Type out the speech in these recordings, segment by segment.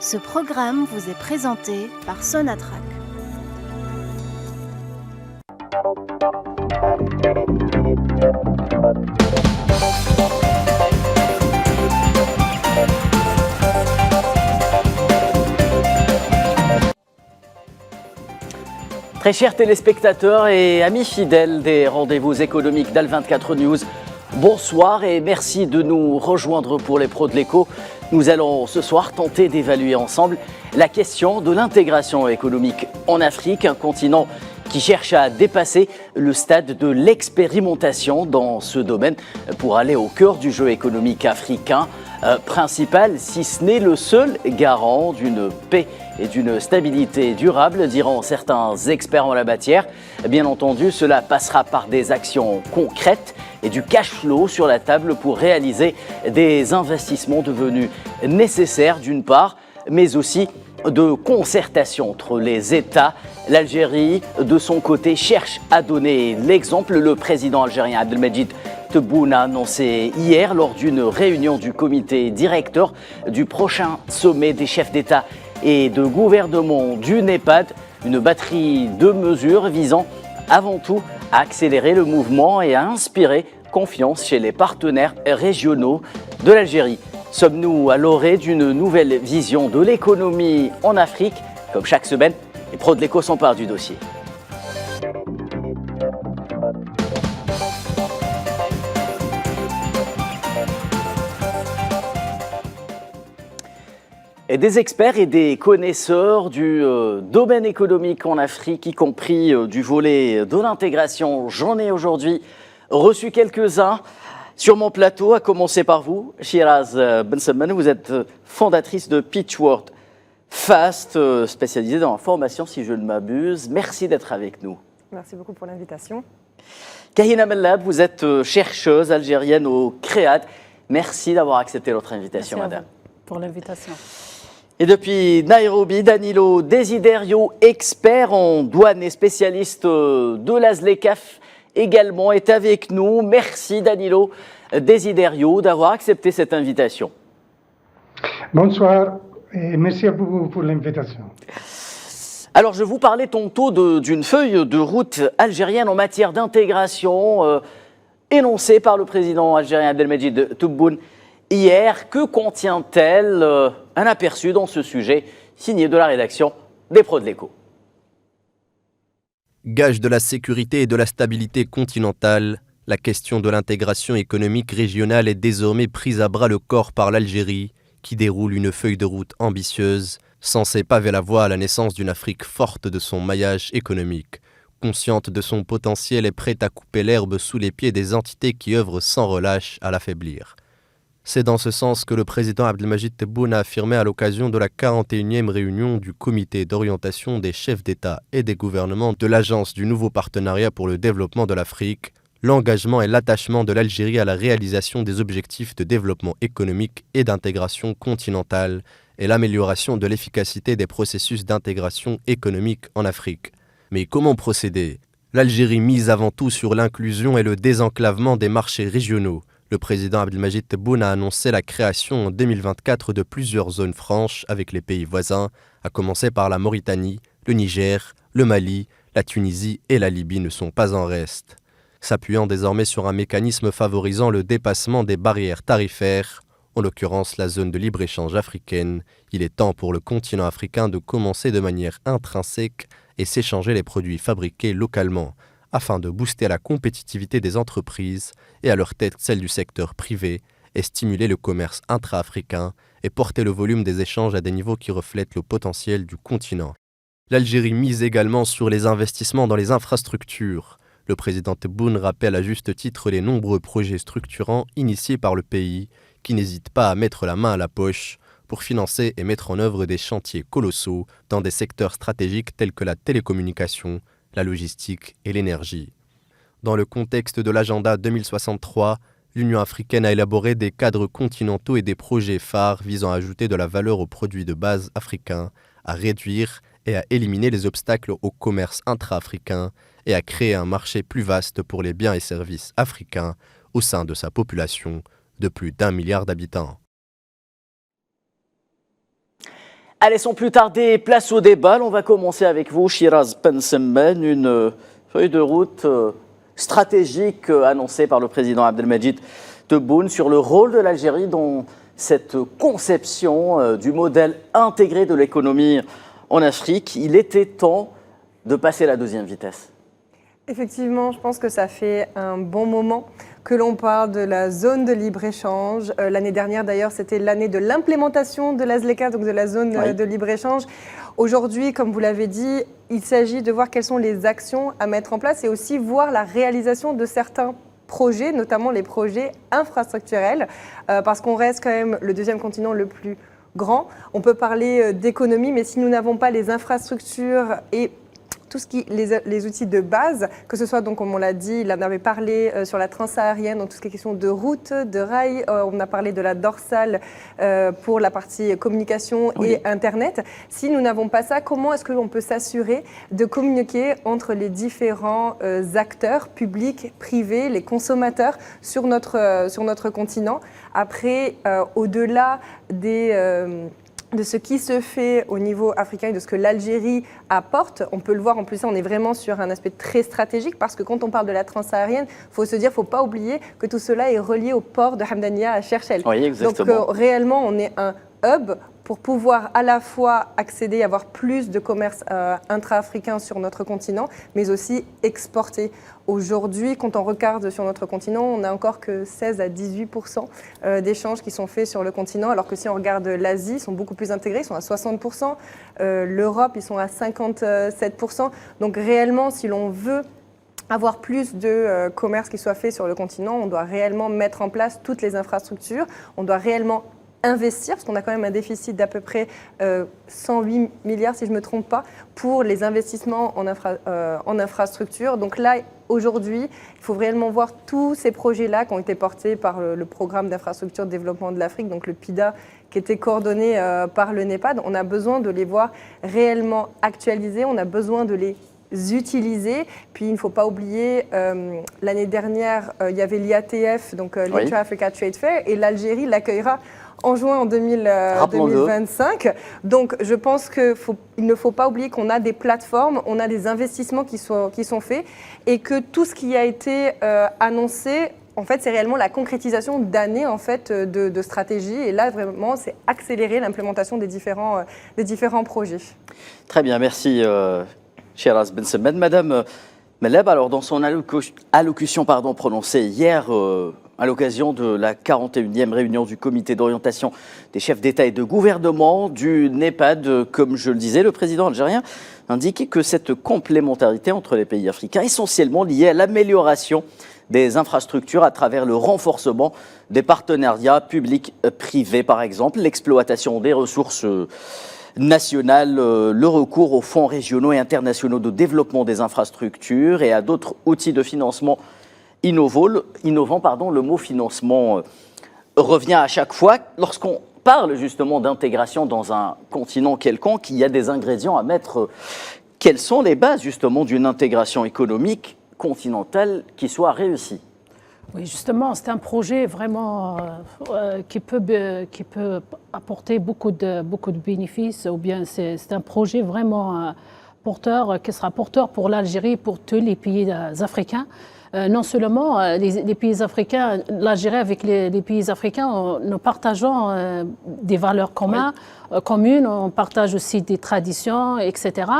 Ce programme vous est présenté par Sonatrach. Très chers téléspectateurs et amis fidèles des rendez-vous économiques d'Al24 News, bonsoir et merci de nous rejoindre pour les pros de l'écho. Nous allons ce soir tenter d'évaluer ensemble la question de l'intégration économique en Afrique, un continent qui cherche à dépasser le stade de l'expérimentation dans ce domaine pour aller au cœur du jeu économique africain, principal, si ce n'est le seul garant d'une paix et d'une stabilité durable, diront certains experts en la matière. Bien entendu, cela passera par des actions concrètes et du cash flow sur la table pour réaliser des investissements devenus nécessaires d'une part, mais aussi de concertation entre les États. L'Algérie, de son côté, cherche à donner l'exemple. Le président algérien Abdelmajid Tebboune a annoncé hier, lors d'une réunion du comité directeur du prochain sommet des chefs d'État et de gouvernement du NEPAD, une batterie de mesures visant avant tout à accélérer le mouvement et à inspirer confiance chez les partenaires régionaux de l'Algérie. Sommes-nous à l'orée d'une nouvelle vision de l'économie en Afrique? Comme chaque semaine, les pros de l'écho s'emparent du dossier. Et des experts et des connaisseurs du domaine économique en Afrique, y compris du volet de l'intégration. J'en ai aujourd'hui reçu quelques-uns sur mon plateau, à commencer par vous, Shiraz Benselman. Vous êtes fondatrice de Pitchworth Fast, spécialisée dans la formation, si je ne m'abuse. Merci d'être avec nous. Merci beaucoup pour l'invitation. Kahina Mellab, vous êtes chercheuse algérienne au CREAD. Merci d'avoir accepté notre invitation, Merci madame. Pour l'invitation. Et depuis Nairobi, Danilo Desiderio, expert en douane et spécialiste de l'ASLECAF, également est avec nous. Merci Danilo Desiderio d'avoir accepté cette invitation. Bonsoir et merci à vous pour l'invitation. Alors je vous parlais tantôt d'une feuille de route algérienne en matière d'intégration énoncée par le président algérien Abdelmajid Tebboune hier. Que contient-elle? Un aperçu dans ce sujet signé de la rédaction des pros de l'écho. Gage de la sécurité et de la stabilité continentale, la question de l'intégration économique régionale est désormais prise à bras le corps par l'Algérie, qui déroule une feuille de route ambitieuse, censée paver la voie à la naissance d'une Afrique forte de son maillage économique, consciente de son potentiel et prête à couper l'herbe sous les pieds des entités qui œuvrent sans relâche à l'affaiblir. C'est dans ce sens que le président Abdelmajid Tebboune a affirmé à l'occasion de la 41e réunion du comité d'orientation des chefs d'État et des gouvernements de l'Agence du nouveau partenariat pour le développement de l'Afrique, l'engagement et l'attachement de l'Algérie à la réalisation des objectifs de développement économique et d'intégration continentale et l'amélioration de l'efficacité des processus d'intégration économique en Afrique. Mais comment procéder? L'Algérie mise avant tout sur l'inclusion et le désenclavement des marchés régionaux. Le président Abdelmajid Tebboune a annoncé la création en 2024 de plusieurs zones franches avec les pays voisins, à commencer par la Mauritanie, le Niger, le Mali, la Tunisie et la Libye ne sont pas en reste. S'appuyant désormais sur un mécanisme favorisant le dépassement des barrières tarifaires, en l'occurrence la zone de libre-échange africaine, il est temps pour le continent africain de commencer de manière intrinsèque et s'échanger les produits fabriqués localement, afin de booster la compétitivité des entreprises et à leur tête celle du secteur privé, et stimuler le commerce intra-africain et porter le volume des échanges à des niveaux qui reflètent le potentiel du continent. L'Algérie mise également sur les investissements dans les infrastructures. Le président Tebboune rappelle à juste titre les nombreux projets structurants initiés par le pays, qui n'hésitent pas à mettre la main à la poche pour financer et mettre en œuvre des chantiers colossaux dans des secteurs stratégiques tels que la télécommunication, la logistique et l'énergie. Dans le contexte de l'agenda 2063, l'Union africaine a élaboré des cadres continentaux et des projets phares visant à ajouter de la valeur aux produits de base africains, à réduire et à éliminer les obstacles au commerce intra-africain et à créer un marché plus vaste pour les biens et services africains au sein de sa population de plus d'1 milliard d'habitants. Allez, sans plus tarder, place au débat. On va commencer avec vous, Shiraz Ben Semen, une feuille de route stratégique annoncée par le président Abdelmadjid Tebboune sur le rôle de l'Algérie dans cette conception du modèle intégré de l'économie en Afrique. Il était temps de passer la deuxième vitesse. Effectivement, je pense que ça fait un bon moment que l'on parle de la zone de libre-échange. L'année dernière, d'ailleurs, c'était l'année de l'implémentation de la ZLECA, donc de la zone de libre-échange. Aujourd'hui, comme vous l'avez dit, il s'agit de voir quelles sont les actions à mettre en place et aussi voir la réalisation de certains projets, notamment les projets infrastructurels, parce qu'on reste quand même le deuxième continent le plus grand. On peut parler d'économie, mais si nous n'avons pas les infrastructures et tout ce qui les outils de base, que ce soit, donc, comme on l'a dit, il en avait parlé sur la transsaharienne, donc tout ce qui est question de route, de rail, on a parlé de la dorsale pour la partie communication et Internet. Si nous n'avons pas ça, comment est-ce que l'on peut s'assurer de communiquer entre les différents acteurs publics, privés, les consommateurs sur notre continent? Après, au-delà de ce qui se fait au niveau africain et de ce que l'Algérie apporte. On peut le voir, en plus, on est vraiment sur un aspect très stratégique parce que quand on parle de la transsaharienne, il faut se dire, il ne faut pas oublier que tout cela est relié au port de Hamdania à Cherchell. Oui, exactement. Donc réellement, on est un hub pour pouvoir à la fois accéder, avoir plus de commerce intra-africain sur notre continent, mais aussi exporter. Aujourd'hui, quand on regarde sur notre continent, on n'a encore que 16 à 18% d'échanges qui sont faits sur le continent, alors que si on regarde l'Asie, ils sont beaucoup plus intégrés, ils sont à 60%, l'Europe, ils sont à 57%. Donc réellement, si l'on veut avoir plus de commerce qui soit fait sur le continent, on doit réellement mettre en place toutes les infrastructures, on doit réellement investir, parce qu'on a quand même un déficit d'à peu près 108 milliards, si je ne me trompe pas, pour les investissements en infrastructure. Donc là, aujourd'hui, il faut réellement voir tous ces projets-là qui ont été portés par le programme d'infrastructure de développement de l'Afrique, donc le PIDA, qui était coordonné par le NEPAD. On a besoin de les voir réellement actualisés, on a besoin de les utiliser. Puis il ne faut pas oublier, l'année dernière, il y avait l'IATF, donc l'Intra-Africa Trade Fair, et l'Algérie l'accueillera en juin en 2025. Donc je pense qu'il ne faut pas oublier qu'on a des plateformes, on a des investissements qui sont faits et que tout ce qui a été annoncé, en fait, c'est réellement la concrétisation d'années en fait, de stratégie. Et là, vraiment, c'est accélérer l'implémentation des différents projets. Très bien, merci Shiraz Ben Semen. Madame Melleb, alors dans son allocution prononcée hier à l'occasion de la 41e réunion du comité d'orientation des chefs d'État et de gouvernement du NEPAD, comme je le disais, le président algérien indiquait que cette complémentarité entre les pays africains est essentiellement liée à l'amélioration des infrastructures à travers le renforcement des partenariats publics-privés, par exemple, l'exploitation des ressources nationales, le recours aux fonds régionaux et internationaux de développement des infrastructures et à d'autres outils de financement innovants. Le mot financement revient à chaque fois. Lorsqu'on parle justement d'intégration dans un continent quelconque, il y a des ingrédients à mettre. Quelles sont les bases justement d'une intégration économique continentale qui soit réussie? Oui, justement, c'est un projet vraiment qui peut apporter beaucoup de bénéfices, ou bien c'est un projet vraiment porteur, qui sera porteur pour l'Algérie, pour tous les pays africains. Non seulement les pays africains, l'Algérie avec les pays africains, nous partageons des valeurs communes, on partage aussi des traditions, etc.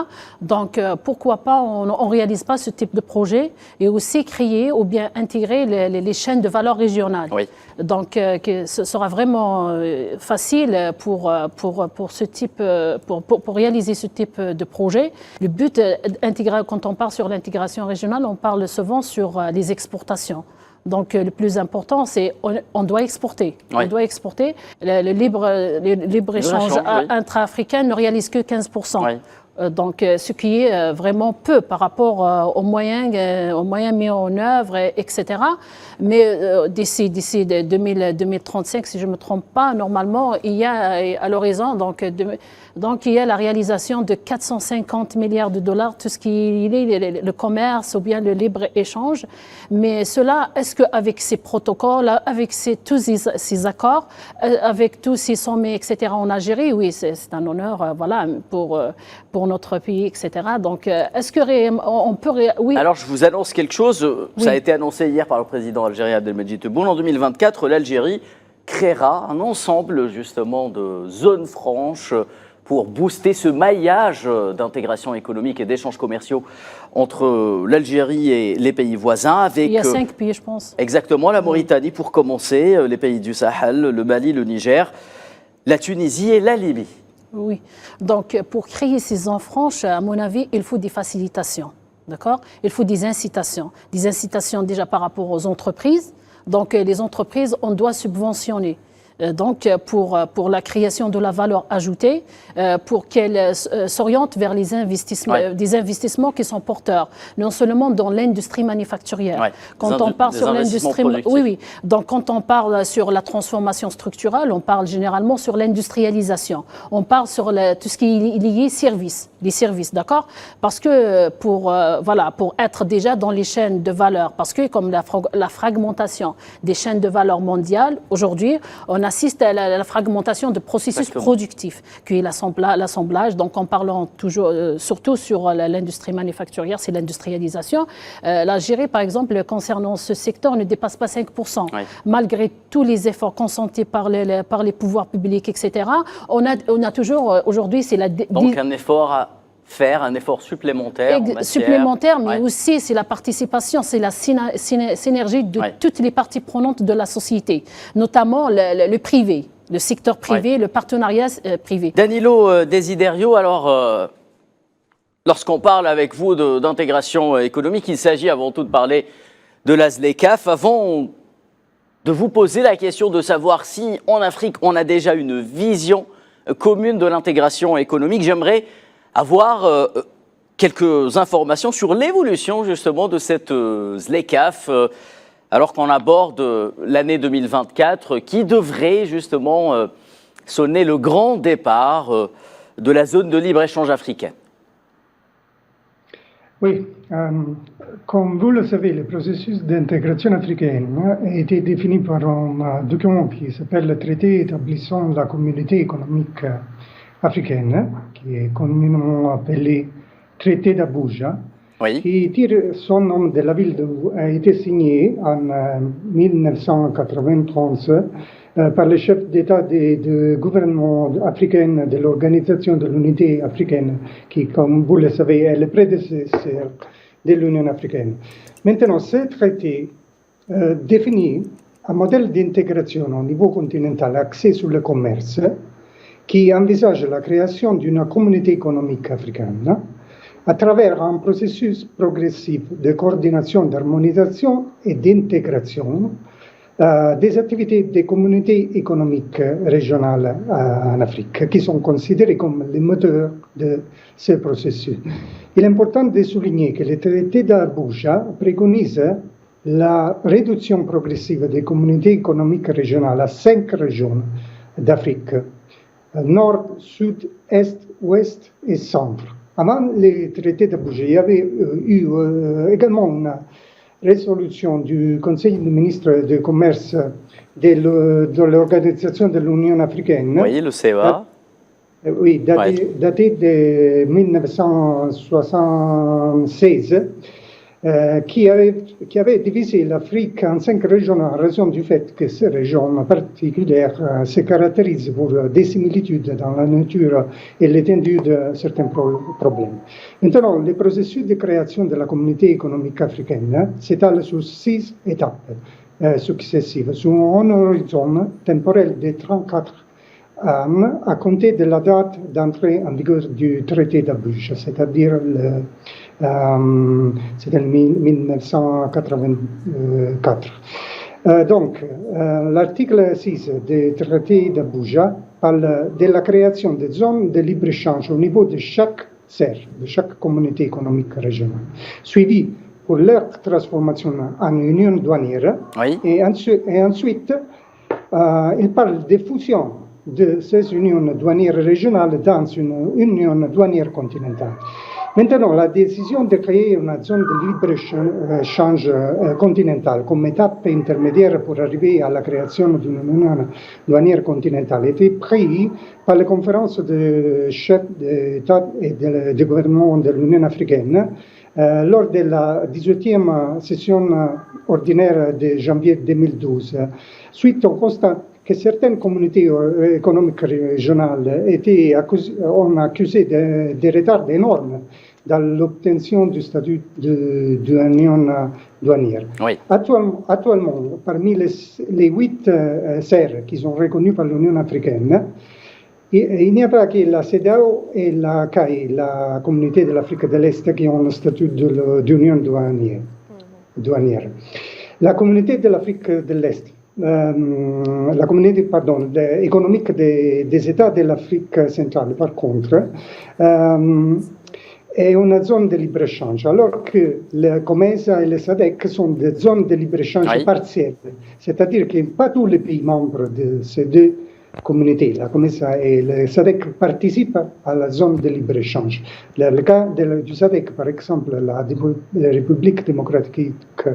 Donc pourquoi pas, on réalise pas ce type de projet et aussi créer ou bien intégrer les chaînes de valeur régionales. Oui. Donc ce sera vraiment facile pour réaliser ce type de projet. Le but intégral, quand on parle sur l'intégration régionale, on parle souvent sur les exportations. Donc le plus important, c'est on doit exporter. Oui. On doit exporter. Le libre-échange intra-africain ne réalise que 15%. Oui. Donc, ce qui est vraiment peu par rapport aux moyens mis en œuvre, etc. Mais d'ici 2035, si je ne me trompe pas, normalement, il y a à l'horizon, donc il y a la réalisation de 450 milliards de dollars, tout ce qui est le commerce ou bien le libre-échange. Mais cela, est-ce qu'avec ces protocoles, avec tous ces accords, avec tous ces sommets, etc., en Algérie, oui, c'est un honneur voilà, pour notre pays, etc. Donc, est-ce qu'on peut... Oui. Alors, je vous annonce quelque chose. Oui. Ça a été annoncé hier par le président algérien Abdelmejid Tebboune. En 2024, l'Algérie créera un ensemble, justement, de zones franches pour booster ce maillage d'intégration économique et d'échanges commerciaux entre l'Algérie et les pays voisins. Avec, il y a 5 pays, je pense. Exactement, la Mauritanie pour commencer, les pays du Sahel, le Mali, le Niger, la Tunisie et la Libye. Oui, donc pour créer ces zones franches, à mon avis, il faut des facilitations, d'accord ? Il faut des incitations déjà par rapport aux entreprises. Donc les entreprises, on doit subventionner. Donc pour la création de la valeur ajoutée, pour qu'elles s'orientent vers les investissements, des investissements qui sont porteurs, non seulement dans l'industrie manufacturière. Ouais. Quand on parle sur l'industrie, oui. Donc quand on parle sur la transformation structurelle, on parle généralement sur l'industrialisation. On parle sur tout ce qui est lié les services, d'accord ? Parce que pour être déjà dans les chaînes de valeur, parce que comme la fragmentation des chaînes de valeur mondiales, aujourd'hui, on assiste à la fragmentation de processus productifs, qui est l'assemblage. Donc, en parlant toujours, surtout sur l'industrie manufacturière, c'est l'industrialisation. L'Algérie, par exemple, concernant ce secteur, ne dépasse pas 5%. Oui. Malgré tous les efforts consentis par les pouvoirs publics, etc., on a toujours, aujourd'hui, c'est la... Donc, un effort à faire, un effort supplémentaire. Supplémentaire, mais aussi c'est la participation, c'est la synergie de toutes les parties prenantes de la société, notamment le privé, le secteur privé, le partenariat privé. Danilo Desiderio, alors, lorsqu'on parle avec vous d'intégration économique, il s'agit avant tout de parler de la ZLECAf. Avant de vous poser la question de savoir si en Afrique on a déjà une vision commune de l'intégration économique, j'aimerais avoir quelques informations sur l'évolution justement de cette ZLECAf alors qu'on aborde l'année 2024 qui devrait justement sonner le grand départ de la zone de libre-échange africaine. Oui, comme vous le savez, le processus d'intégration africaine a été défini par un document qui s'appelle le traité établissant la communauté économique africaine, qui est communément appelé traité d'Abuja, qui tire son nom de la ville d'où a été signé en 1993 par les chefs d'État de gouvernement africain de l'Organisation de l'Unité africaine, qui, comme vous le savez, est le prédécesseur de l'Union africaine. Maintenant, ce traité définit un modèle d'intégration au niveau continental axé sur le commerce, qui envisage la création d'une communauté économique africaine à travers un processus progressif de coordination, d'harmonisation et d'intégration des activités des communautés économiques régionales en Afrique, qui sont considérées comme les moteurs de ce processus. Il est important de souligner que le traité d'Abuja préconise la réduction progressive des communautés économiques régionales à 5 régions d'Afrique: Nord, Sud, Est, Ouest et Centre. Avant le traité d'Abuja, il y avait eu également une résolution du Conseil des ministres du commerce de l'Organisation de l'Union africaine. Oui, le CEA. Oui, datée de 1976. Qui avait divisé l'Afrique en 5 régions en raison du fait que ces régions particulières se caractérisent pour des similitudes dans la nature et l'étendue de certains problèmes. Maintenant, le processus de création de la communauté économique africaine s'étale sur 6 étapes successives, sur un horizon temporel de 34 ans à compter de la date d'entrée en vigueur du traité d'Abuja, c'est-à-dire c'était en 1984. Donc, l'article 6 du traité d'Abuja parle de la création de zones de libre-échange au niveau de chaque serre de chaque communauté économique régionale, suivi pour leur transformation en union douanière. Oui. Et ensuite, il parle de fusion de ces unions douanières régionales dans une union douanière continentale. Maintenant, la décision de créer une zone de libre-échange continentale comme étape intermédiaire pour arriver à la création d'une union douanière continentale était prise par la conférence de chefs d'État et de gouvernement de l'Union africaine lors de la 18e session ordinaire de janvier 2012, suite au constat que certaines communautés économiques régionales ont accusé de retards énormes dans l'obtention du statut d'union douanière. Oui. Actuellement, parmi les 8 serres qui sont reconnues par l'Union africaine, il n'y a pas que la CEDEAO et la CAI, la communauté de l'Afrique de l'Est, qui ont le statut d'union douanière. La communauté de l'Afrique de l'Est, la communauté économique des États de l'Afrique centrale, par contre, est une zone de libre-échange, alors que le COMESA et le SADC sont des zones de libre-échange partielles. C'est-à-dire que pas tous les pays membres de ces deux communautés, la COMESA et le SADC, participent à la zone de libre-échange. Le cas du SADC, par exemple, la République démocratique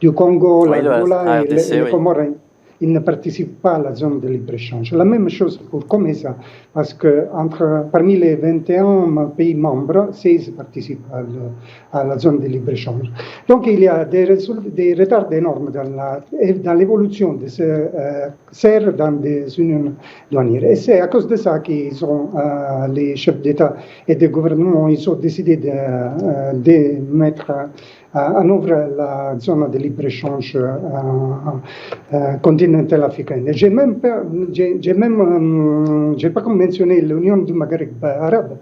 du Congo, l'Angola et les Comores, ils ne participent pas à la zone de libre-échange. La même chose pour COMESA, parce que parmi les 21 pays membres, 16 participent à la zone de libre-échange. Donc il y a des retards énormes dans l'évolution de ces serres dans des unions douanières. Et c'est à cause de ça qu'ils les chefs d'État et de gouvernement, ils ont décidé de mettre en œuvre la zone de libre-échange continentale africaine. J'ai pas mentionné l'Union du Maghreb arabe,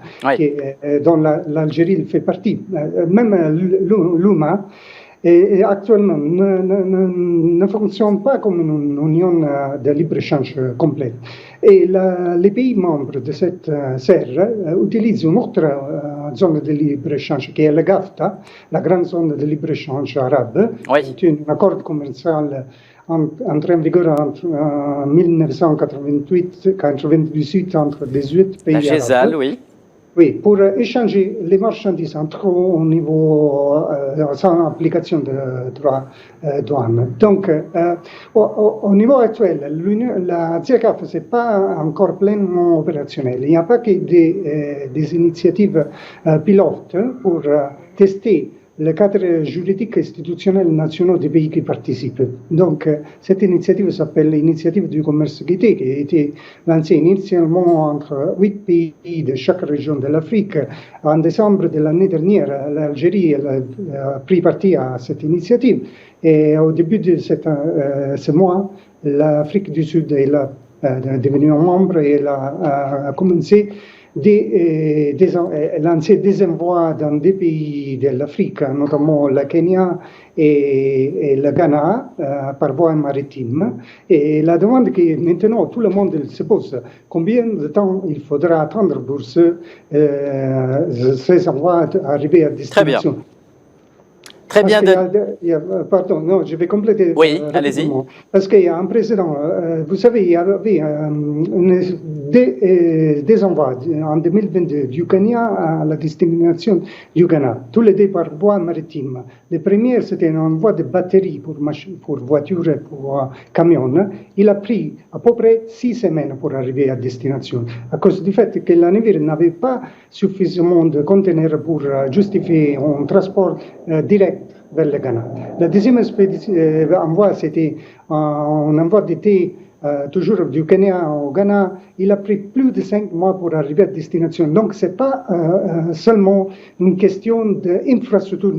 dont l'Algérie fait partie. Même l'UMA, actuellement, ne fonctionne pas comme une union de libre-échange complète. Et les pays membres de cette serre utilisent une autre zone de libre-échange qui est le GAFTA, la grande zone de libre-échange arabe. C'est un accord commercial entré en vigueur en 1998 entre 18 pays arabes. La GESAL, oui. Oui, pour échanger les marchandises entre au niveau sans application de droit douane. Donc, au niveau actuel, la CECAF n'est pas encore pleinement opérationnelle. Il n'y a pas que des initiatives pilotes pour tester le cadre juridique et institutionnel national des pays qui participent. Donc, cette initiative s'appelle l'Initiative du commerce équité, qui a été lancée initialement entre 8 pays de chaque région de l'Afrique. En décembre de l'année dernière, l'Algérie a pris partie à cette initiative. Et au début de ce mois, l'Afrique du Sud est devenue un membre et elle a commencé lancer des envois dans des pays de l'Afrique, notamment le Kenya et le Ghana, par voie maritime. Et la demande que maintenant tout le monde se pose, combien de temps il faudra attendre pour ces envois arriver à destination? Très bien. Pardon, non, je vais compléter. Oui, allez-y. Parce qu'il y a un précédent. Vous savez, il y avait des envois en 2022 du Kenya à la destination du Ghana, tous les deux par voie maritime. Le premier, c'était un envoi de batteries pour voitures et pour camions. Il a pris à peu près 6 semaines pour arriver à destination, à cause du fait que la navire n'avait pas suffisamment de conteneurs pour justifier un transport direct vers le Ghana. La deuxième envoi, c'était un envoi d'été, toujours du Kenya au Ghana. Il a pris plus de 5 mois pour arriver à destination. Donc, ce n'est pas seulement une question d'infrastructure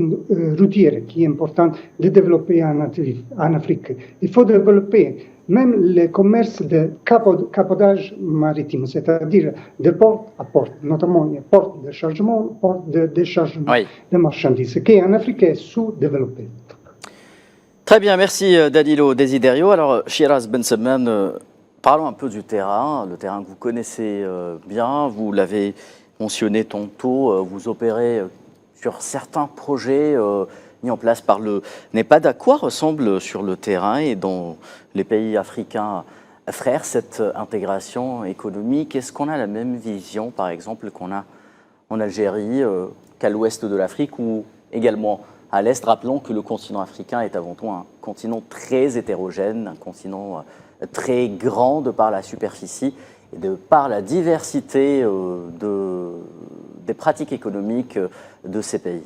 routière qui est importante de développer en Afrique. Il faut développer même le commerce de cabotage maritime, c'est-à-dire de port à port, notamment les ports de chargement, ports de déchargement de marchandises, qui en Afrique est sous-développé. Très bien, merci Danilo Desiderio. Alors, Shiraz Bensemen, parlons un peu du terrain, le terrain que vous connaissez bien, vous l'avez mentionné tantôt, vous opérez sur certains projets mis en place par le NEPAD. À quoi ressemble sur le terrain et dans les pays africains frères cette intégration économique? Est-ce qu'on a la même vision, par exemple, qu'on a en Algérie, qu'à l'ouest de l'Afrique ou également à l'est? Rappelons que le continent africain est avant tout un continent très hétérogène, un continent très grand de par la superficie et de par la diversité des pratiques économiques de ces pays.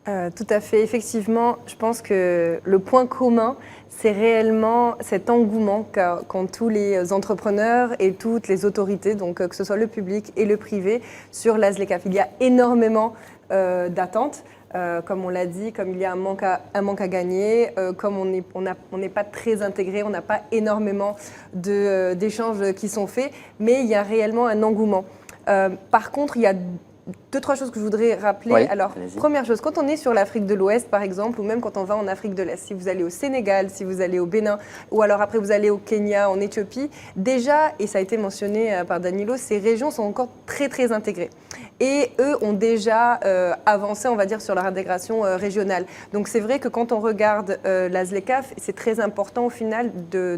Tout à fait. Effectivement, je pense que le point commun, c'est réellement cet engouement qu'ont tous les entrepreneurs et toutes les autorités, donc que ce soit le public et le privé, sur la ZLECAf. Il y a énormément d'attentes. Comme on l'a dit, comme il y a un manque à gagner, comme on n'est pas très intégré, on n'a pas énormément d'échanges qui sont faits, mais il y a réellement un engouement. Par contre, il y a 2-3 choses que je voudrais rappeler. Oui, alors, première chose, quand on est sur l'Afrique de l'Ouest, par exemple, ou même quand on va en Afrique de l'Est, si vous allez au Sénégal, si vous allez au Bénin, ou alors après vous allez au Kenya, en Éthiopie, déjà, et ça a été mentionné par Danilo, ces régions sont encore très, très intégrées. Et eux ont déjà avancé, on va dire, sur leur intégration régionale. Donc c'est vrai que quand on regarde la ZLECAf, c'est très important au final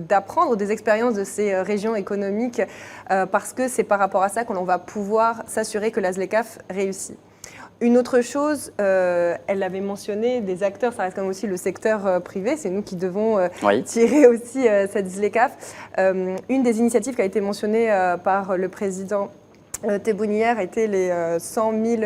d'apprendre des expériences de ces régions économiques parce que c'est par rapport à ça qu'on va pouvoir s'assurer que la ZLECAf réussit. Une autre chose, elle l'avait mentionné, des acteurs, ça reste quand même aussi le secteur privé, c'est nous qui devons tirer aussi cette ZLECAf. Une des initiatives qui a été mentionnée par le président Tebboune hier était les 100 000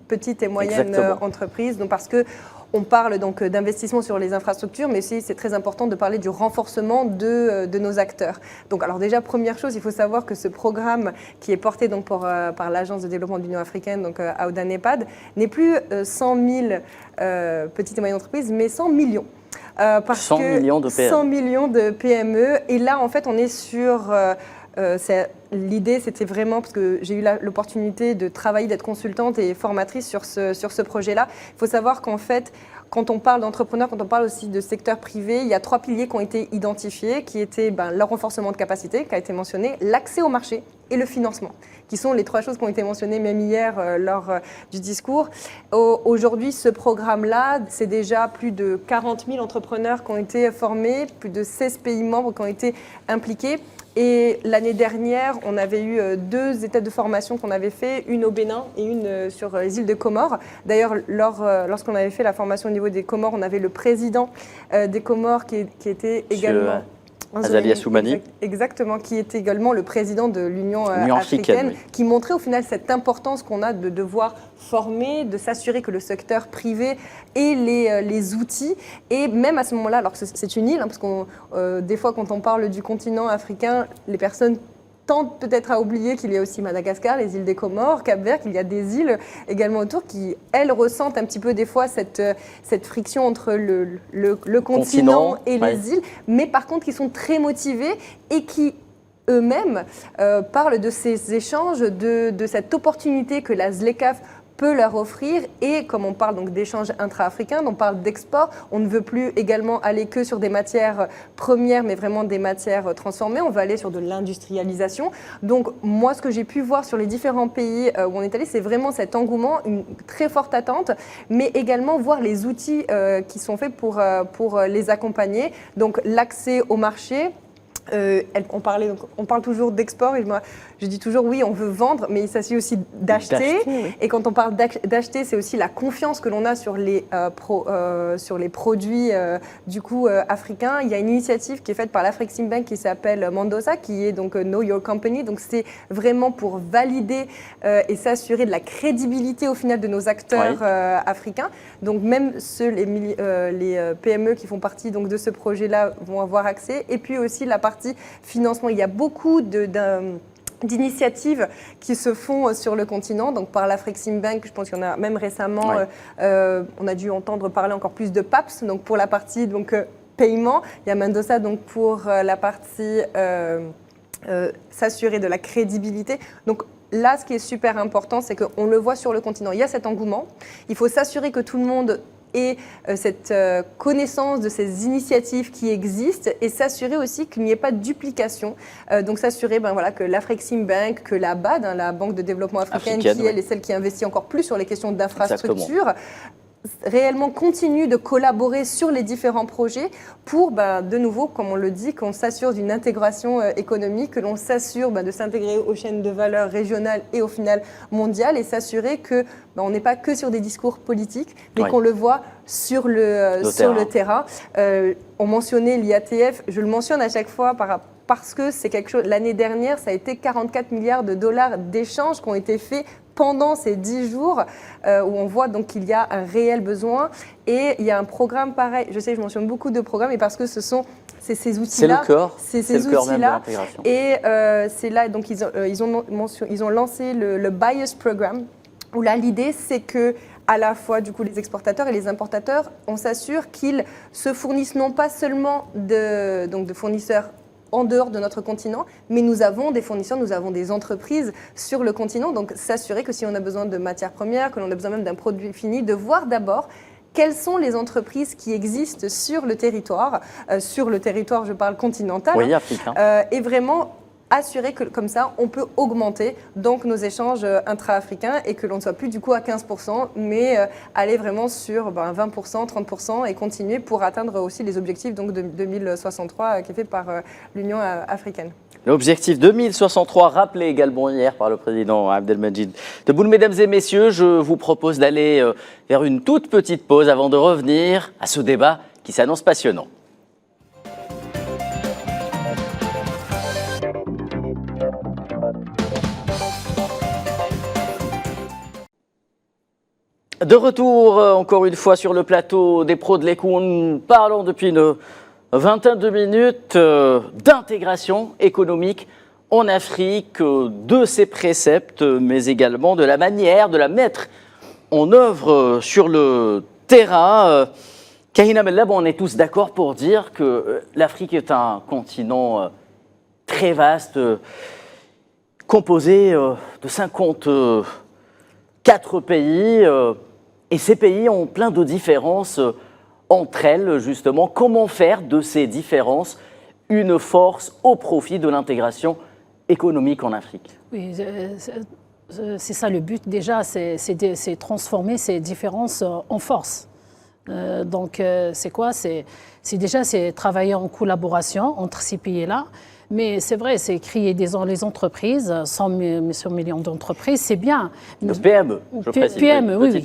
petites et moyennes entreprises, donc parce que on parle donc d'investissement sur les infrastructures, mais aussi c'est très important de parler du renforcement de nos acteurs. Donc alors déjà, première chose, il faut savoir que ce programme qui est porté donc par l'Agence de développement de l'Union africaine, donc AODA NEPAD, n'est plus 100 000 petites et moyennes entreprises, mais 100 millions. Parce 100 millions de PME. 100 millions de PME. Et là, en fait, on est sur... l'idée, c'était vraiment, parce que j'ai eu l'opportunité de travailler, d'être consultante et formatrice sur ce projet-là. Il faut savoir qu'en fait, quand on parle d'entrepreneurs, quand on parle aussi de secteur privé, il y a 3 piliers qui ont été identifiés, qui étaient le renforcement de capacité, qui a été mentionné, l'accès au marché et le financement, qui sont les 3 choses qui ont été mentionnées même hier lors du discours. Aujourd'hui, ce programme-là, c'est déjà plus de 40 000 entrepreneurs qui ont été formés, plus de 16 pays membres qui ont été impliqués. Et l'année dernière, on avait eu 2 étapes de formation qu'on avait fait, une au Bénin et une sur les îles de Comores. D'ailleurs, lorsqu'on avait fait la formation au niveau des Comores, on avait le président des Comores qui était également... Azali Assoumani. Exactement, qui était également le président de l'Union africaine, oui. Qui montrait au final cette importance qu'on a de devoir former, de s'assurer que le secteur privé ait les outils. Et même à ce moment-là, alors que c'est une île, parce que des fois quand on parle du continent africain, les personnes tendent peut-être à oublier qu'il y a aussi Madagascar, les îles des Comores, Cap-Vert, qu'il y a des îles également autour qui, elles, ressentent un petit peu des fois cette friction entre le continent et les îles, mais par contre qui sont très motivés et qui eux-mêmes parlent de ces échanges, de cette opportunité que la ZLECAf peut leur offrir. Et comme on parle donc d'échanges intra-africains, on parle d'export, on ne veut plus également aller que sur des matières premières, mais vraiment des matières transformées, on va aller sur de l'industrialisation. Donc moi, ce que j'ai pu voir sur les différents pays où on est allé, c'est vraiment cet engouement, une très forte attente, mais également voir les outils qui sont faits pour les accompagner. Donc l'accès au marché. On parle toujours d'export et moi je dis toujours oui, on veut vendre, mais il s'agit aussi d'acheter. Oui. Et quand on parle d'acheter, c'est aussi la confiance que l'on a sur les produits du coup africains. Il y a une initiative qui est faite par l'Afreximbank qui s'appelle Mandosa, qui est donc Know Your Company. Donc c'est vraiment pour valider et s'assurer de la crédibilité au final de nos acteurs africains. Donc même les PME qui font partie donc de ce projet-là vont avoir accès. Et puis aussi la partie financement. Il y a beaucoup d'initiatives qui se font sur le continent, donc par l'Afreximbank, je pense qu'il y en a même récemment, on a dû entendre parler encore plus de PAPS, donc pour la partie paiement, il y a Mandosa donc pour la partie s'assurer de la crédibilité. Donc là, ce qui est super important, c'est qu'on le voit sur le continent, il y a cet engouement, il faut s'assurer que tout le monde et cette connaissance de ces initiatives qui existent et s'assurer aussi qu'il n'y ait pas de duplication. Donc s'assurer que l'Afreximbank, que la BAD, la Banque de développement africaine, qui elle est celle qui investit encore plus sur les questions d'infrastructure, réellement continue de collaborer sur les différents projets pour, de nouveau, comme on le dit, qu'on s'assure d'une intégration économique, que l'on s'assure de s'intégrer aux chaînes de valeur régionales et au final mondiales et s'assurer que on n'est pas que sur des discours politiques, mais qu'on le voit sur le terrain. On mentionnait l'IATF, je le mentionne à chaque fois parce que c'est quelque chose. L'année dernière, ça a été 44 milliards de dollars d'échanges qui ont été faits pendant ces 10 jours où on voit donc qu'il y a un réel besoin. Et il y a un programme pareil, je sais que je mentionne beaucoup de programmes, mais parce que c'est ces outils-là. C'est le cœur même de l'intégration. Et c'est là, donc ils ont lancé le BIAS Programme, où là l'idée c'est que à la fois du coup les exportateurs et les importateurs, on s'assure qu'ils se fournissent non pas seulement de fournisseurs en dehors de notre continent, mais nous avons des fournisseurs, nous avons des entreprises sur le continent, donc s'assurer que si on a besoin de matières premières, que l'on a besoin même d'un produit fini, de voir d'abord quelles sont les entreprises qui existent sur le territoire je parle continental, africain. Et vraiment assurer que comme ça, on peut augmenter donc nos échanges intra-africains et que l'on ne soit plus du coup à 15%, mais aller vraiment sur 20%, 30% et continuer pour atteindre aussi les objectifs donc, de 2063 qui est fait par l'Union africaine. L'objectif 2063, rappelé également hier par le président Abdelmajid Tebboune. Mesdames et messieurs, je vous propose d'aller vers une toute petite pause avant de revenir à ce débat qui s'annonce passionnant. De retour encore une fois sur le plateau des pros de l'écho, nous parlons depuis une vingtaine de minutes d'intégration économique en Afrique, de ses préceptes, mais également de la manière de la mettre en œuvre sur le terrain. Kahina Mellab, on est tous d'accord pour dire que l'Afrique est un continent très vaste, composé de 54 pays, et ces pays ont plein de différences entre elles, justement. Comment faire de ces différences une force au profit de l'intégration économique en Afrique? Oui, c'est ça le but déjà, c'est transformer ces différences en force. Donc c'est quoi? C'est travailler en collaboration entre ces pays-là. Mais c'est vrai, c'est créer les entreprises, 100 millions d'entreprises, c'est bien. Le PME, je précise. PME, oui.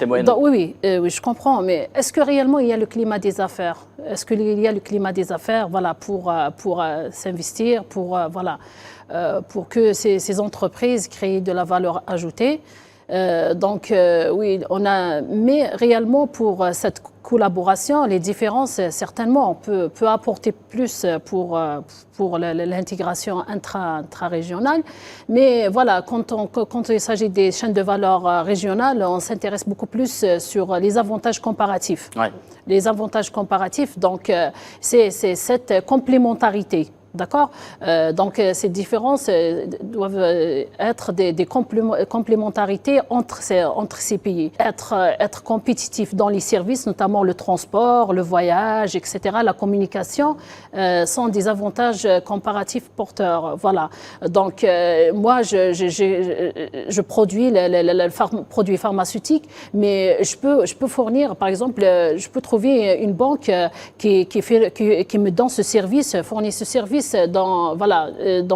Oui, je comprends. Mais est-ce que réellement il y a le climat des affaires? Est-ce qu'il y a le climat des affaires pour s'investir, pour que ces entreprises créent de la valeur ajoutée? Oui, mais réellement pour cette collaboration, les différences, certainement, on peut apporter plus pour l'intégration intra-régionale. Mais voilà, quand il s'agit des chaînes de valeur régionales, on s'intéresse beaucoup plus sur les avantages comparatifs. Ouais. Les avantages comparatifs, donc c'est cette complémentarité. D'accord? Donc, ces différences doivent être des complémentarités entre ces pays. Être compétitif dans les services, notamment le transport, le voyage, etc., la communication, sont des avantages comparatifs porteurs. Voilà. Donc, moi, je produis le produit pharmaceutique, mais je peux fournir, par exemple, je peux trouver une banque qui me donne ce service, fournit ce service dans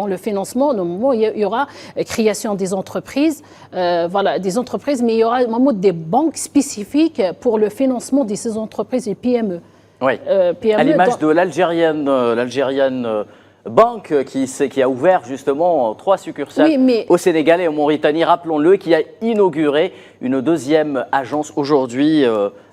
le financement. Au moment où il y aura création des entreprises, des entreprises, mais il y aura un moment des banques spécifiques pour le financement de ces entreprises et PME. Oui, PME, à l'image de l'Algérienne Banque qui a ouvert justement 3 succursales au Sénégal et en Mauritanie, rappelons-le, qui a inauguré une deuxième agence aujourd'hui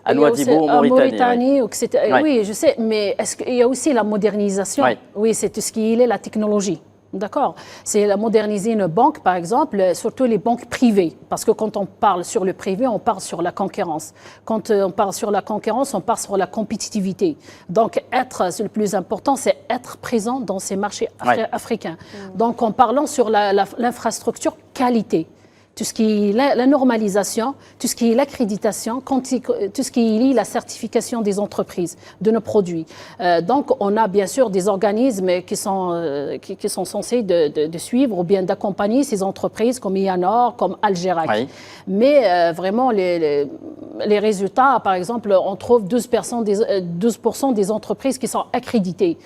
à Nouadhibou, en Mauritanie. Oui, je sais, mais est-ce qu'il y a aussi la modernisation? Oui, c'est tout ce qui est la technologie. D'accord. C'est moderniser une banque, par exemple, surtout les banques privées. Parce que quand on parle sur le privé, on parle sur la concurrence. Quand on parle sur la concurrence, on parle sur la compétitivité. Donc, le plus important, c'est être présent dans ces marchés africains. Donc, en parlant sur l'infrastructure qualité. tout ce qui est la normalisation, tout ce qui est l'accréditation, tout ce qui est la certification des entreprises, de nos produits. Donc, on a bien sûr des organismes qui sont censés de suivre ou bien d'accompagner ces entreprises comme IANOR, comme Algerac. Oui. Mais vraiment, les résultats, par exemple, on trouve 12% des entreprises qui sont accréditées,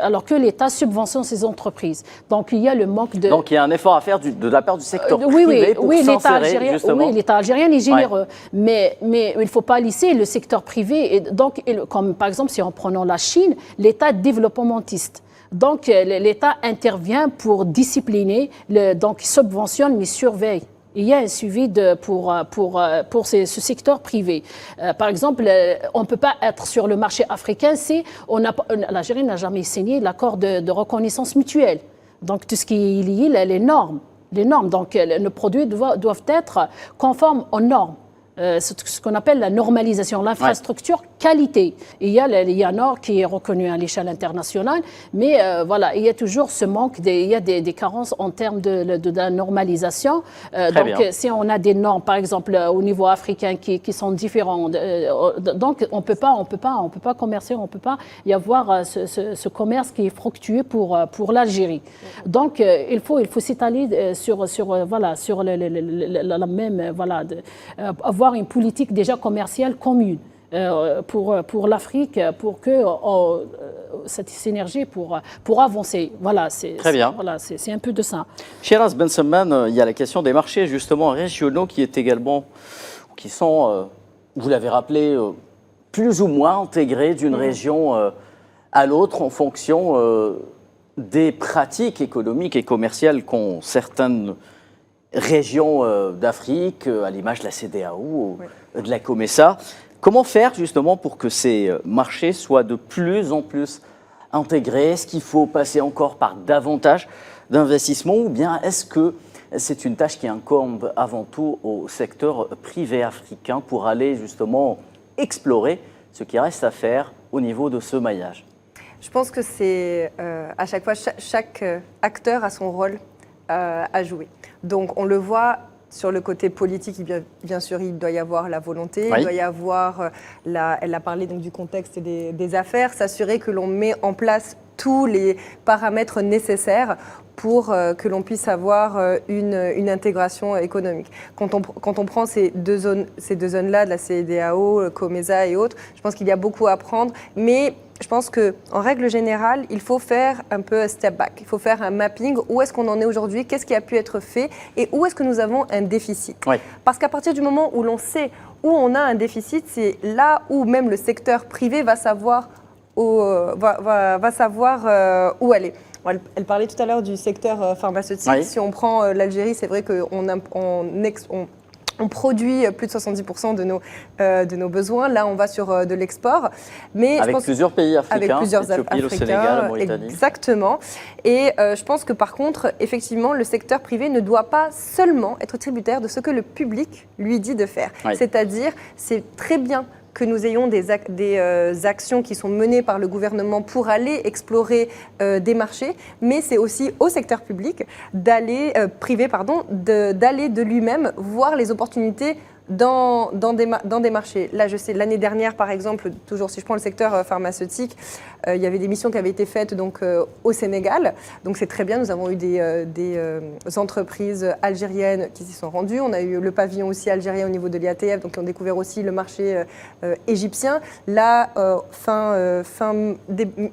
alors que l'État subventionne ces entreprises. Donc, il y a le manque de... Donc, il y a un effort à faire de la part du secteur privé pour s'insérer, justement. Oui, l'État algérien est généreux. Ouais. Mais il ne faut pas lisser le secteur privé. Et donc, comme par exemple, si en prenant la Chine, l'État développementiste. Donc, l'État intervient pour discipliner, donc il subventionne, mais surveille. Il y a un suivi pour ce secteur privé. Par exemple, on ne peut pas être sur le marché africain si l'Algérie n'a jamais signé l'accord de reconnaissance mutuelle. Donc, tout ce qui est lié, les normes. Donc, nos produits doivent être conformes aux normes. Ce qu'on appelle la normalisation, l'infrastructure qualité. Il y a l'IANOR qui est reconnu à l'échelle internationale, mais voilà, il y a toujours ce manque, il y a des carences en termes de la normalisation. Donc, si on a des normes, par exemple, au niveau africain qui sont différentes, donc on peut pas commercer, on peut pas y avoir ce commerce qui est fructueux pour l'Algérie. Donc, il faut s'étaler sur la même, avoir une politique déjà commerciale commune pour l'Afrique, pour que cette synergie pour avancer. Voilà, très bien. Voilà, c'est un peu de ça. Shiraz Benseman, il y a la question des marchés justement régionaux qui sont, vous l'avez rappelé, plus ou moins intégrés d'une région à l'autre en fonction des pratiques économiques et commerciales qu'ont certaines régions d'Afrique, à l'image de la CEDEAO ou de la COMESA. Comment faire justement pour que ces marchés soient de plus en plus intégrés? Est-ce qu'il faut passer encore par davantage d'investissements ou bien est-ce que c'est une tâche qui incombe avant tout au secteur privé africain pour aller justement explorer ce qui reste à faire au niveau de ce maillage? Je pense que c'est à chaque fois, chaque acteur a son rôle à jouer. Donc on le voit sur le côté politique, bien sûr, il doit y avoir la volonté, il doit y avoir, elle a parlé donc du contexte des affaires, s'assurer que l'on met en place tous les paramètres nécessaires pour que l'on puisse avoir une intégration économique. Quand on prend ces deux zones-là, de la CEDEAO, COMESA et autres, je pense qu'il y a beaucoup à apprendre, mais je pense qu'en règle générale, il faut faire un peu un step back. Il faut faire un mapping. Où est-ce qu'on en est aujourd'hui? Qu'est-ce qui a pu être fait? Et où est-ce que nous avons un déficit? Parce qu'à partir du moment où l'on sait où on a un déficit, c'est là où même le secteur privé va savoir où aller. Elle parlait tout à l'heure du secteur pharmaceutique. Si on prend l'Algérie, c'est vrai qu'on produit plus de 70% de nos besoins. Là, on va sur de l'export. Mais avec plusieurs pays africains, avec plusieurs Éthiopie, le Sénégal, la Mauritanie. Exactement. Et je pense que par contre, effectivement, le secteur privé ne doit pas seulement être tributaire de ce que le public lui dit de faire. C'est-à-dire, c'est très bien que nous ayons des actions qui sont menées par le gouvernement pour aller explorer des marchés, mais c'est aussi au secteur public d'aller d'aller de lui-même voir les opportunités dans des marchés. Là, je sais, l'année dernière, par exemple, toujours si je prends le secteur pharmaceutique, il y avait des missions qui avaient été faites donc, au Sénégal. Donc c'est très bien, nous avons eu des entreprises algériennes qui s'y sont rendues. On a eu le pavillon aussi algérien au niveau de l'IATF, donc qui ont découvert aussi le marché égyptien. Là,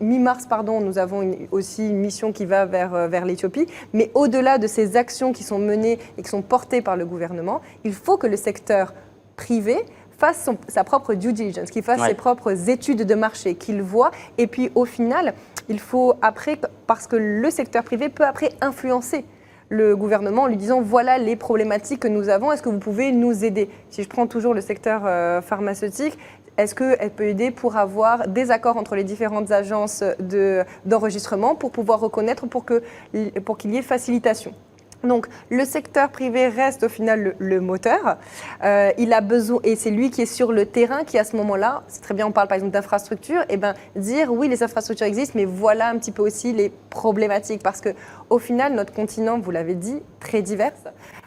mi-mars, nous avons aussi une mission qui va vers l'Éthiopie. Mais au-delà de ces actions qui sont menées et qui sont portées par le gouvernement, il faut que le secteur privé fasse sa propre due diligence, qu'il fasse ses propres études de marché, qu'il voit. Et puis au final, il faut après, parce que le secteur privé peut après influencer le gouvernement en lui disant voilà les problématiques que nous avons, est-ce que vous pouvez nous aider? Si je prends toujours le secteur pharmaceutique, est-ce qu'elle peut aider pour avoir des accords entre les différentes agences d'enregistrement pour pouvoir reconnaître, pour qu'il y ait facilitation? Donc, le secteur privé reste au final le moteur. Il a besoin, et c'est lui qui est sur le terrain, qui à ce moment-là, c'est très bien, on parle par exemple d'infrastructures, et dire oui, les infrastructures existent, mais voilà un petit peu aussi les problématiques. Parce qu'au final, notre continent, vous l'avez dit, très divers.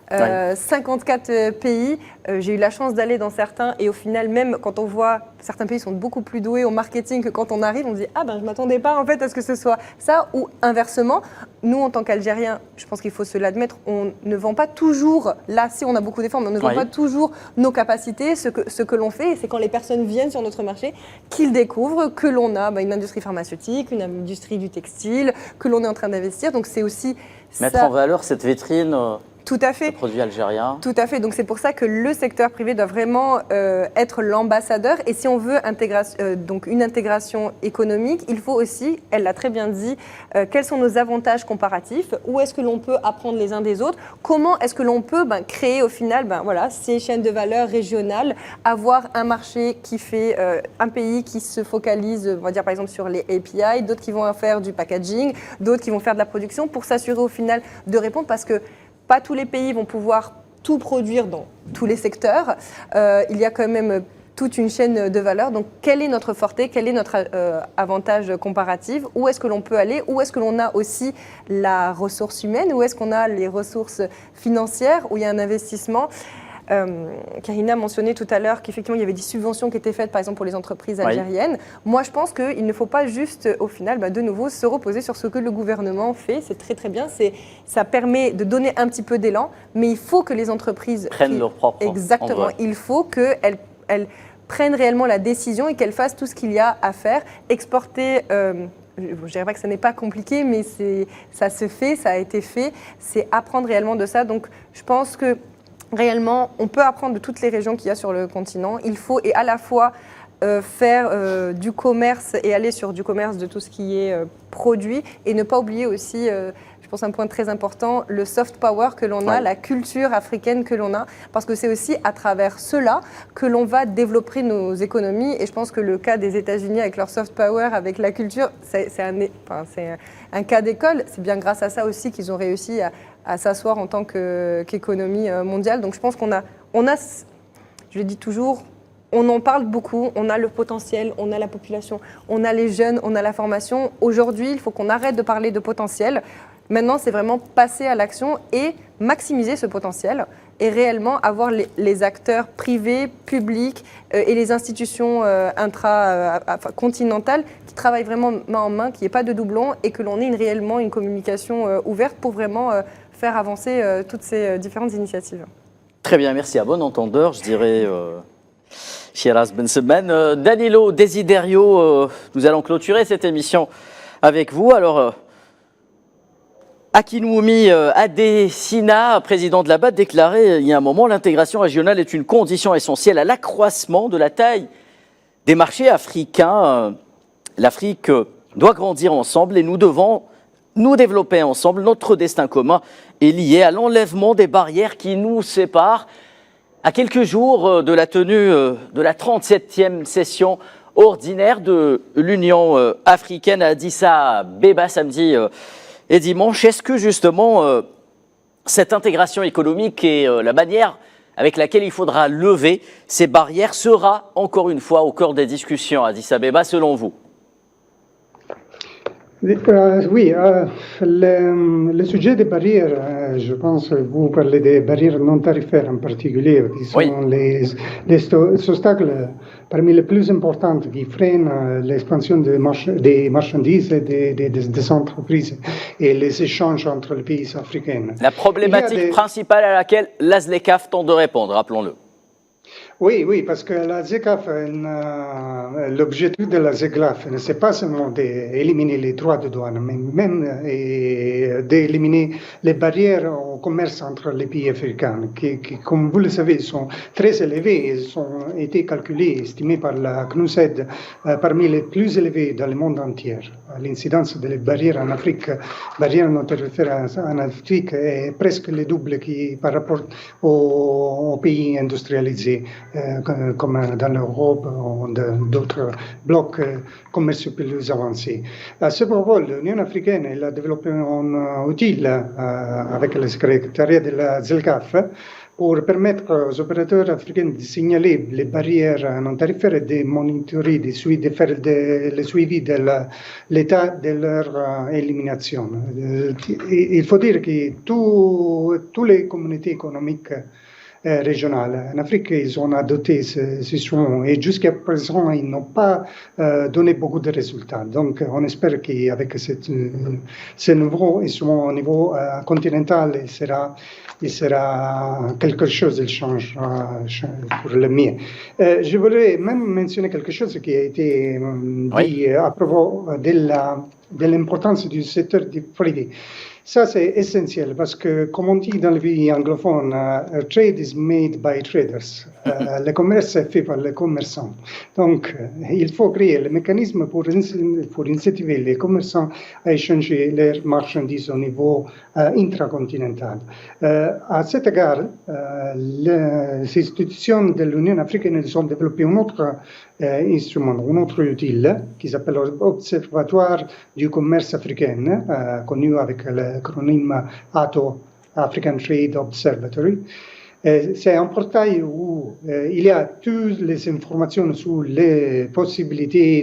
54 pays. J'ai eu la chance d'aller dans certains et au final, même quand on voit certains pays sont beaucoup plus doués au marketing que quand on arrive, on se dit ah ben je m'attendais pas en fait à ce que ce soit ça, ou inversement, nous en tant qu'Algériens, je pense qu'il faut se l'admettre, on ne vend pas toujours, là si on a beaucoup d'efforts, mais on ne vend pas toujours nos capacités, ce que l'on fait, et c'est quand les personnes viennent sur notre marché qu'ils découvrent que l'on a une industrie pharmaceutique, une industrie du textile, que l'on est en train d'investir, donc c'est aussi mettre en valeur cette vitrine. Tout à fait. De produits algériens. Tout à fait. Donc c'est pour ça que le secteur privé doit vraiment être l'ambassadeur. Et si on veut donc une intégration économique, il faut aussi, elle l'a très bien dit, quels sont nos avantages comparatifs, où est-ce que l'on peut apprendre les uns des autres, comment est-ce que l'on peut créer au final ces chaînes de valeur régionales, avoir un marché qui fait un pays qui se focalise, on va dire par exemple sur les API, d'autres qui vont faire du packaging, d'autres qui vont faire de la production pour s'assurer au final de répondre, parce que pas tous les pays vont pouvoir tout produire dans tous les secteurs. Il y a quand même toute une chaîne de valeur. Donc, quel est notre forté? Quel est notre avantage comparatif? Où est-ce que l'on peut aller? Où est-ce que l'on a aussi la ressource humaine? Où est-ce qu'on a les ressources financières? Où il y a un investissement? Karina mentionnait tout à l'heure qu'effectivement il y avait des subventions qui étaient faites par exemple pour les entreprises algériennes. Moi je pense qu'il ne faut pas juste au final de nouveau se reposer sur ce que le gouvernement fait, c'est très très bien, ça permet de donner un petit peu d'élan, mais il faut que les entreprises prennent leur propre exactement, il faut qu'elles prennent réellement la décision et qu'elles fassent tout ce qu'il y a à faire, exporter. Je ne dirais pas que ce n'est pas compliqué, mais ça se fait, ça a été fait, c'est apprendre réellement de ça. Donc je pense que réellement, on peut apprendre de toutes les régions qu'il y a sur le continent. Il faut et à la fois faire du commerce et aller sur du commerce de tout ce qui est produit et ne pas oublier aussi, je pense un point très important, le soft power que l'on a, la culture africaine que l'on a, parce que c'est aussi à travers cela que l'on va développer nos économies. Et je pense que le cas des États-Unis avec leur soft power, avec la culture, c'est un cas d'école. C'est bien grâce à ça aussi qu'ils ont réussi à s'asseoir en tant qu'économie mondiale. Donc je pense qu'on a, je le dis toujours, on en parle beaucoup, on a le potentiel, on a la population, on a les jeunes, on a la formation. Aujourd'hui, il faut qu'on arrête de parler de potentiel. Maintenant, c'est vraiment passer à l'action et maximiser ce potentiel et réellement avoir les acteurs privés, publics et les institutions intra-continentales qui travaillent vraiment main en main, qu'il n'y ait pas de doublons et que l'on ait réellement une communication ouverte pour vraiment faire avancer toutes ces différentes initiatives. Très bien, merci. À bon entendeur, je dirais Shiraz Bensemen. Danilo Desiderio, nous allons clôturer cette émission avec vous. Alors, Akinwumi Adesina, président de la BAD, déclarait il y a un moment: l'intégration régionale est une condition essentielle à l'accroissement de la taille des marchés africains. L'Afrique doit grandir ensemble et nous devons nous développer ensemble. Notre destin commun est lié à l'enlèvement des barrières qui nous séparent. À quelques jours de la tenue de la 37e session ordinaire de l'Union africaine à Addis Abeba samedi et dimanche, est-ce que justement cette intégration économique et la manière avec laquelle il faudra lever ces barrières sera encore une fois au cœur des discussions à Addis Abeba selon vous? Oui, le sujet des barrières, je pense que vous parlez des barrières non tarifaires en particulier, qui sont les obstacles parmi les plus importants qui freinent l'expansion des marchandises et des entreprises et les échanges entre les pays africains. La problématique principale à laquelle la ZLECAf tente de répondre, rappelons-le. Oui, parce que la ZLECAf, l'objectif de la ZLECAf, ce n'est pas seulement d'éliminer les droits de douane, mais même d'éliminer les barrières au commerce entre les pays africains, qui, comme vous le savez, sont très élevées et ont été calculées, estimées par la CNUSED parmi les plus élevées dans le monde entier. L'incidence des barrières en Afrique, barrières non tarifaires en Afrique, est presque le double par rapport aux pays industrialisés. Comme dans l'Europe ou dans d'autres blocs commerciaux plus avancés. À ce propos, l'Union africaine a développé un outil avec le secrétariat de la ZLECAf pour permettre aux opérateurs africains de signaler les barrières non tarifaires et de monitorer, de faire le suivi de l'état de leur élimination. Il faut dire que toutes les communautés économiques régionales en Afrique, ils ont adopté ce soin et jusqu'à présent, ils n'ont pas donné beaucoup de résultats. Donc, on espère qu'avec ce nouveau instrument au niveau continental, il sera quelque chose, il change pour le mieux. Je voulais même mentionner quelque chose qui a été dit à propos de l'importance du secteur du privé. Ça, c'est essentiel parce que, comme on dit dans le pays anglophone, trade is made by traders. Le commerce est fait par les commerçants. Donc, il faut créer le mécanisme pour incentiver les commerçants à échanger leurs marchandises au niveau intracontinental. À cet égard, les institutions de l'Union africaine ont développé un autre instrument, un autre outil qui s'appelle l'Observatoire du commerce africain, connu avec l'acronyme ATO, African Trade Observatory. C'est un portail où il y a toutes les informations sur les possibilités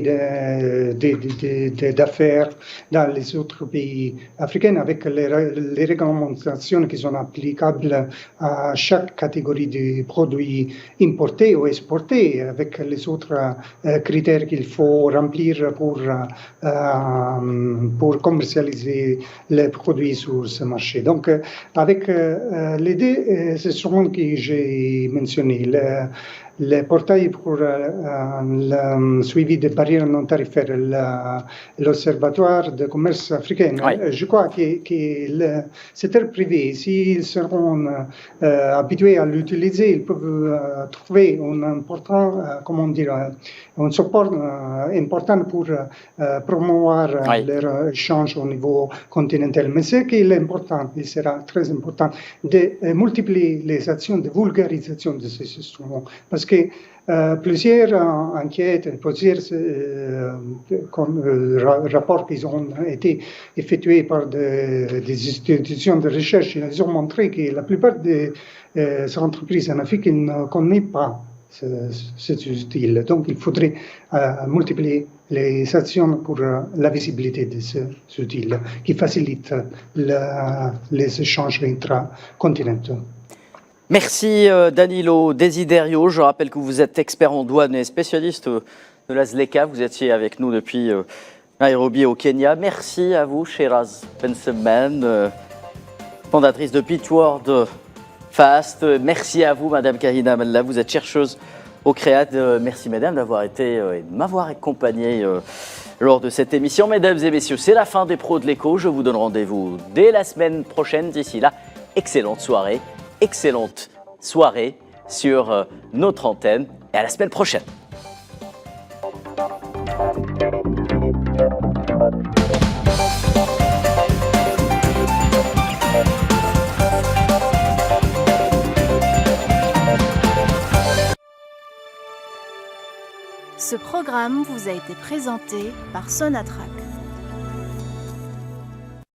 d'affaires dans les autres pays africains avec les réglementations qui sont applicables à chaque catégorie de produits importés ou exportés avec les autres critères qu'il faut remplir pour commercialiser les produits sur ce marché. Donc, avec les deux, ce sont que j'ai mentionné, le portail pour le suivi des barrières non tarifaires, l'Observatoire de commerce africain. Je crois que le secteur privé, s'ils seront habitués à l'utiliser, ils peuvent trouver un support important pour promouvoir leur échange au niveau continental. Mais ce qui est important, il sera très important, de multiplier les actions de vulgarisation de ces instruments. Parce que plusieurs enquêtes, plusieurs rapports qui ont été effectués par des institutions de recherche, ils ont montré que la plupart des entreprises en Afrique ne connaissent pas cet outil. Donc, il faudrait multiplier les actions pour la visibilité de cet outil qui facilite les échanges intracontinentaux. Merci Danilo Desiderio. Je rappelle que vous êtes expert en douane et spécialiste de la ZLECA. Vous étiez avec nous depuis Nairobi au Kenya. Merci à vous, Sheraz Bensemen, fondatrice de Pitchword Fast. Merci à vous, Madame Kahina Malla. Vous êtes chercheuse au CREAD. Merci, Mesdames, d'avoir été et de m'avoir accompagné lors de cette émission. Mesdames et Messieurs, c'est la fin des Pros de l'Écho. Je vous donne rendez-vous dès la semaine prochaine. D'ici là, excellente soirée sur notre antenne et à la semaine prochaine. Ce programme vous a été présenté par Sonatrach.